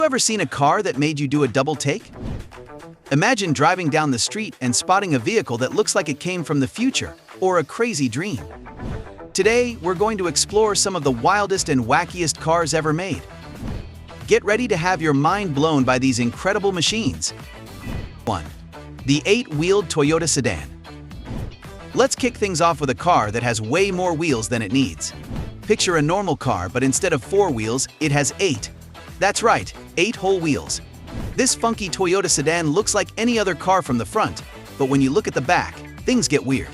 You ever seen a car that made you do a double take? Imagine driving down the street and spotting a vehicle that looks like it came from the future, or a crazy dream. Today, we're going to explore some of the wildest and wackiest cars ever made. Get ready to have your mind blown by these incredible machines. 1. The 8-wheeled Toyota sedan. Let's kick things off with a car that has way more wheels than it needs. Picture a normal car, but instead of 4 wheels, it has 8. That's right, 8 whole wheels. This funky Toyota sedan looks like any other car from the front, but when you look at the back, things get weird.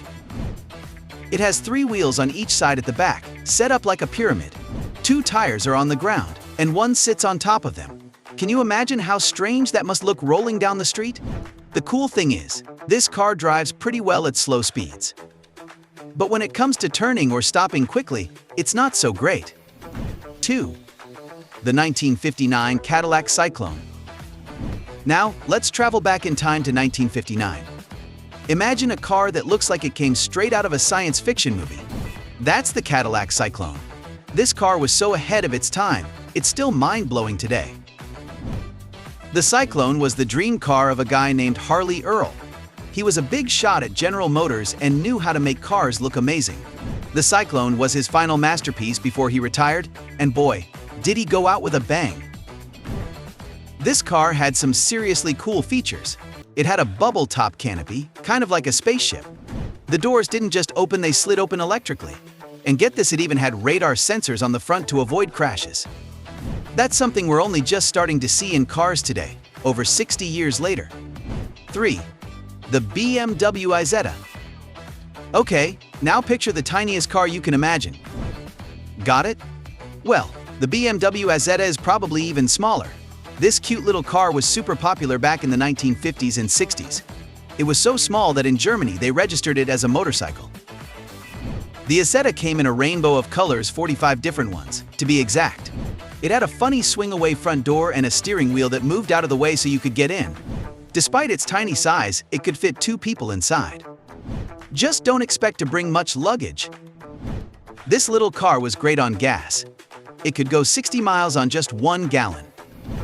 It has 3 wheels on each side at the back, set up like a pyramid. 2 tires are on the ground, and 1 sits on top of them. Can you imagine how strange that must look rolling down the street? The cool thing is, this car drives pretty well at slow speeds. But when it comes to turning or stopping quickly, it's not so great. 2. The 1959 Cadillac Cyclone. Now, let's travel back in time to 1959. Imagine a car that looks like it came straight out of a science fiction movie. That's the Cadillac Cyclone. This car was so ahead of its time, it's still mind-blowing today. The Cyclone was the dream car of a guy named Harley Earl. He was a big shot at General Motors and knew how to make cars look amazing. The Cyclone was his final masterpiece before he retired, and boy, did he go out with a bang. This car had some seriously cool features. It had a bubble top canopy, kind of like a spaceship. The doors didn't just open, they slid open electrically. And get this, it even had radar sensors on the front to avoid crashes. That's something we're only just starting to see in cars today, over 60 years later. 3. The BMW Isetta. Okay, now picture the tiniest car you can imagine. Got it? Well, the BMW Isetta is probably even smaller. This cute little car was super popular back in the 1950s and 60s. It was so small that in Germany they registered it as a motorcycle. The Isetta came in a rainbow of colors, 45 different ones, to be exact. It had a funny swing-away front door and a steering wheel that moved out of the way so you could get in. Despite its tiny size, it could fit 2 people inside. Just don't expect to bring much luggage. This little car was great on gas. It could go 60 miles on just 1 gallon.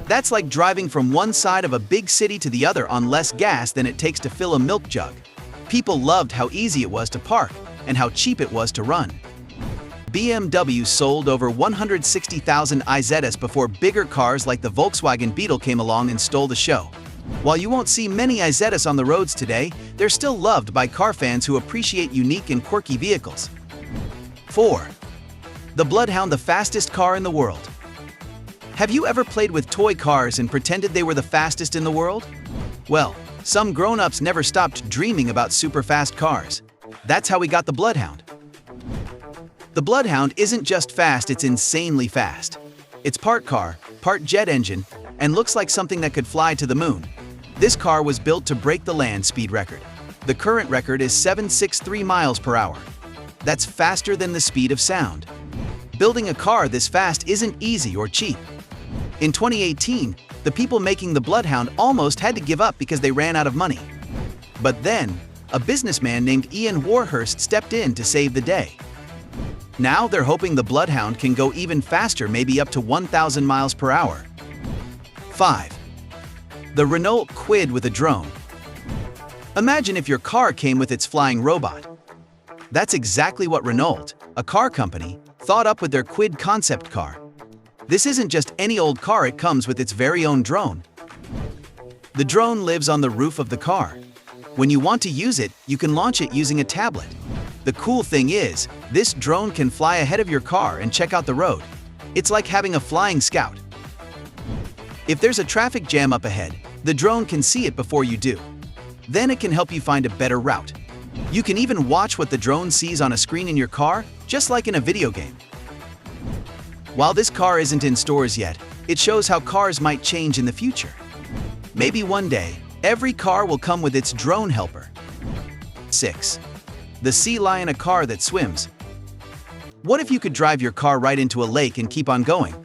That's like driving from one side of a big city to the other on less gas than it takes to fill a milk jug. People loved how easy it was to park and how cheap it was to run. BMW sold over 160,000 Isettas before bigger cars like the Volkswagen Beetle came along and stole the show. While you won't see many Isettas on the roads today, they're still loved by car fans who appreciate unique and quirky vehicles. 4. The Bloodhound, the fastest car in the world. Have you ever played with toy cars and pretended they were the fastest in the world? Well, some grown-ups never stopped dreaming about super fast cars. That's how we got the Bloodhound. The Bloodhound isn't just fast, it's insanely fast. It's part car, part jet engine, and looks like something that could fly to the moon. This car was built to break the land speed record. The current record is 763 miles per hour. That's faster than the speed of sound. Building a car this fast isn't easy or cheap. In 2018, the people making the Bloodhound almost had to give up because they ran out of money. But then, a businessman named Ian Warhurst stepped in to save the day. Now they're hoping the Bloodhound can go even faster, maybe up to 1,000 miles per hour. 5. The Renault Kwid with a drone. Imagine if your car came with its flying robot. That's exactly what Renault, a car company, thought up with their Kwid concept car. This isn't just any old car, it comes with its very own drone. The drone lives on the roof of the car. When you want to use it, you can launch it using a tablet. The cool thing is, this drone can fly ahead of your car and check out the road. It's like having a flying scout. If there's a traffic jam up ahead, the drone can see it before you do. Then it can help you find a better route. You can even watch what the drone sees on a screen in your car, just like in a video game. While this car isn't in stores yet, it shows how cars might change in the future. Maybe one day, every car will come with its drone helper. 6. The Sea Lion, a car that swims. What if you could drive your car right into a lake and keep on going?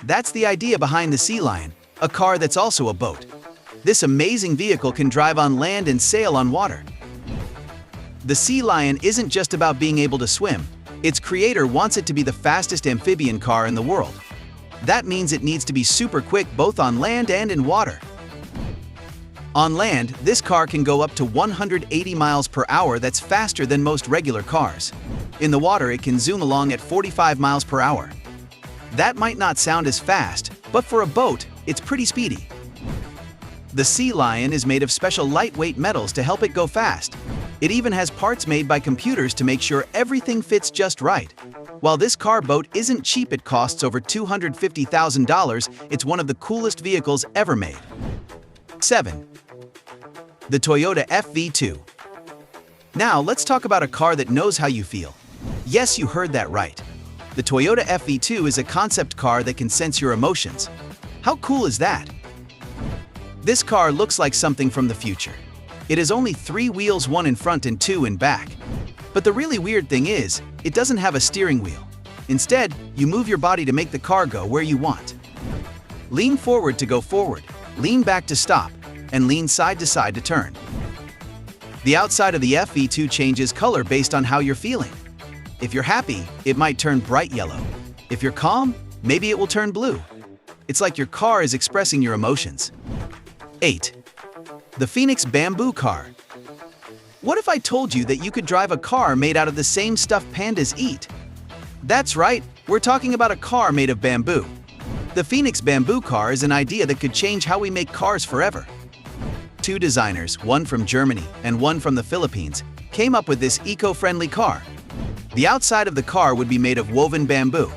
That's the idea behind the Sea Lion, a car that's also a boat. This amazing vehicle can drive on land and sail on water. The Sea Lion isn't just about being able to swim. Its creator wants it to be the fastest amphibian car in the world. That means it needs to be super quick both on land and in water. On land, this car can go up to 180 miles per hour. That's faster than most regular cars. In the water, it can zoom along at 45 miles per hour. That might not sound as fast, but for a boat, it's pretty speedy. The Sea Lion is made of special lightweight metals to help it go fast. It even has parts made by computers to make sure everything fits just right. While this car boat isn't cheap, it costs over $250,000, it's one of the coolest vehicles ever made. 7. The Toyota FV2. Now let's talk about a car that knows how you feel. Yes, you heard that right. The Toyota FV2 is a concept car that can sense your emotions. How cool is that? This car looks like something from the future. It has only 3 wheels, 1 in front and 2 in back. But the really weird thing is, it doesn't have a steering wheel. Instead, you move your body to make the car go where you want. Lean forward to go forward, lean back to stop, and lean side to side to turn. The outside of the FV2 changes color based on how you're feeling. If you're happy, it might turn bright yellow. If you're calm, maybe it will turn blue. It's like your car is expressing your emotions. 8. The Phoenix Bamboo Car. What if I told you that you could drive a car made out of the same stuff pandas eat? That's right, we're talking about a car made of bamboo. The Phoenix Bamboo Car is an idea that could change how we make cars forever. 2 designers, one from Germany and one from the Philippines, came up with this eco-friendly car. The outside of the car would be made of woven bamboo.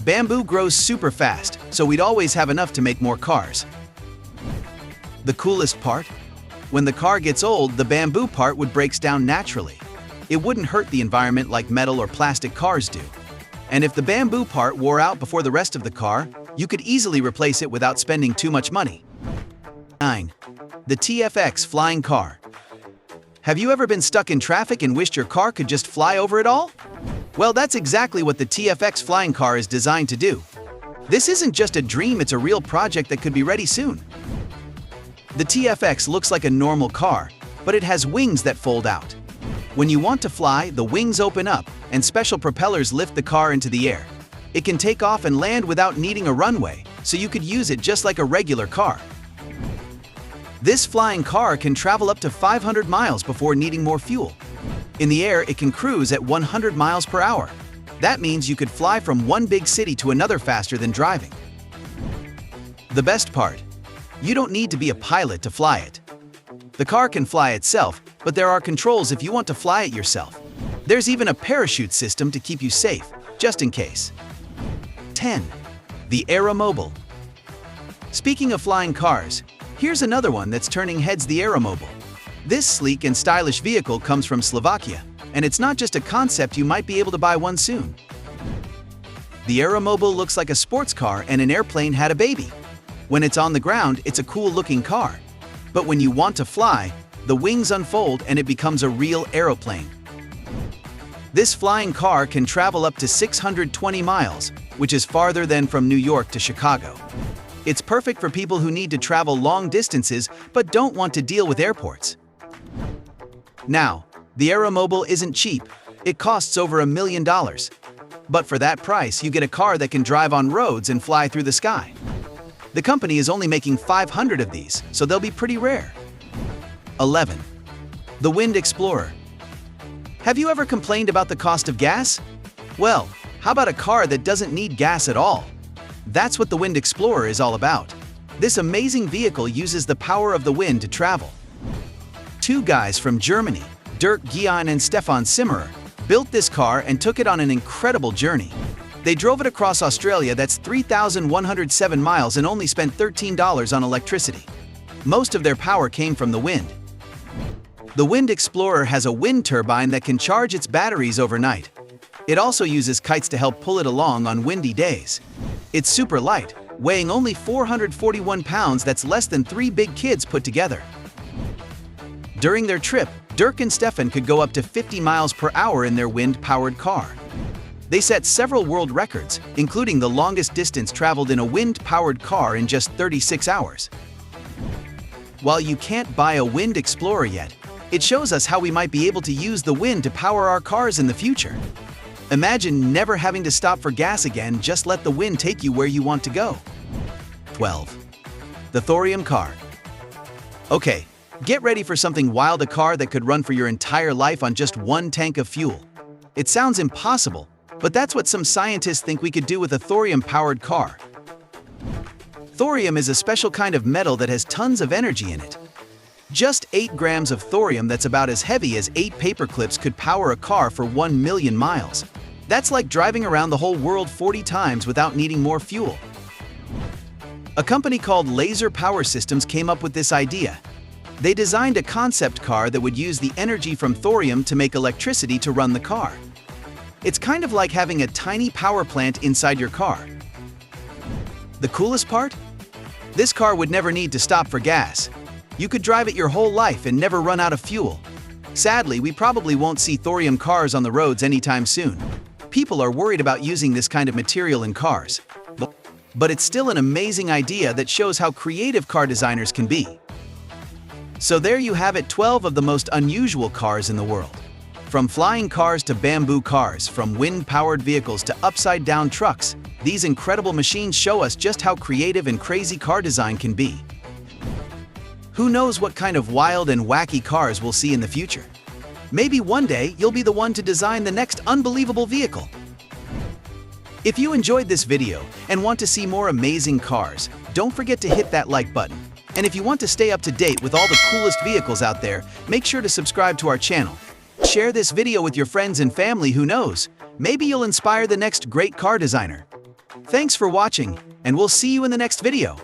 Bamboo grows super fast, so we'd always have enough to make more cars. The coolest part? When the car gets old, the bamboo part would break down naturally. It wouldn't hurt the environment like metal or plastic cars do. And if the bamboo part wore out before the rest of the car, you could easily replace it without spending too much money. 9. The TFX Flying Car. Have you ever been stuck in traffic and wished your car could just fly over it all? Well, that's exactly what the TFX Flying Car is designed to do. This isn't just a dream, it's a real project that could be ready soon. The TFX looks like a normal car, but it has wings that fold out. When you want to fly, the wings open up, and special propellers lift the car into the air. It can take off and land without needing a runway, so you could use it just like a regular car. This flying car can travel up to 500 miles before needing more fuel. In the air, it can cruise at 100 miles per hour. That means you could fly from one big city to another faster than driving. The best part: you don't need to be a pilot to fly it. The car can fly itself, but there are controls if you want to fly it yourself. There's even a parachute system to keep you safe, just in case. 10. The Aeromobile. Speaking of flying cars, here's another one that's turning heads: the Aeromobile. This sleek and stylish vehicle comes from Slovakia, and it's not just a concept, you might be able to buy one soon. The Aeromobile looks like a sports car and an airplane had a baby. When it's on the ground, it's a cool-looking car. But when you want to fly, the wings unfold and it becomes a real aeroplane. This flying car can travel up to 620 miles, which is farther than from New York to Chicago. It's perfect for people who need to travel long distances but don't want to deal with airports. Now, the Aeromobile isn't cheap. It costs over $1 million. But for that price, you get a car that can drive on roads and fly through the sky. The company is only making 500 of these, so they'll be pretty rare. 11. The Wind Explorer. Have you ever complained about the cost of gas? Well, how about a car that doesn't need gas at all? That's what the Wind Explorer is all about. This amazing vehicle uses the power of the wind to travel. 2 guys from Germany, Dirk Guillen and Stefan Simmerer, built this car and took it on an incredible journey. They drove it across Australia, that's 3,107 miles, and only spent $13 on electricity. Most of their power came from the wind. The Wind Explorer has a wind turbine that can charge its batteries overnight. It also uses kites to help pull it along on windy days. It's super light, weighing only 441 pounds, that's less than 3 big kids put together. During their trip, Dirk and Stefan could go up to 50 miles per hour in their wind-powered car. They set several world records, including the longest distance traveled in a wind-powered car in just 36 hours. While you can't buy a Wind Explorer yet, it shows us how we might be able to use the wind to power our cars in the future. Imagine never having to stop for gas again, just let the wind take you where you want to go. 12. The thorium car. Okay, get ready for something wild, a car that could run for your entire life on just one tank of fuel. It sounds impossible, but that's what some scientists think we could do with a thorium-powered car. Thorium is a special kind of metal that has tons of energy in it. Just 8 grams of thorium, that's about as heavy as 8 paper clips, could power a car for 1 million miles. That's like driving around the whole world 40 times without needing more fuel. A company called Laser Power Systems came up with this idea. They designed a concept car that would use the energy from thorium to make electricity to run the car. It's kind of like having a tiny power plant inside your car. The coolest part? This car would never need to stop for gas. You could drive it your whole life and never run out of fuel. Sadly, we probably won't see thorium cars on the roads anytime soon. People are worried about using this kind of material in cars. But it's still an amazing idea that shows how creative car designers can be. So there you have it, 12 of the most unusual cars in the world. From flying cars to bamboo cars, from wind-powered vehicles to upside-down trucks, these incredible machines show us just how creative and crazy car design can be. Who knows what kind of wild and wacky cars we'll see in the future? Maybe one day you'll be the one to design the next unbelievable vehicle. If you enjoyed this video and want to see more amazing cars, don't forget to hit that like button. And if you want to stay up to date with all the coolest vehicles out there, make sure to subscribe to our channel. Share this video with your friends and family. Who knows? Maybe you'll inspire the next great car designer. Thanks for watching, and we'll see you in the next video.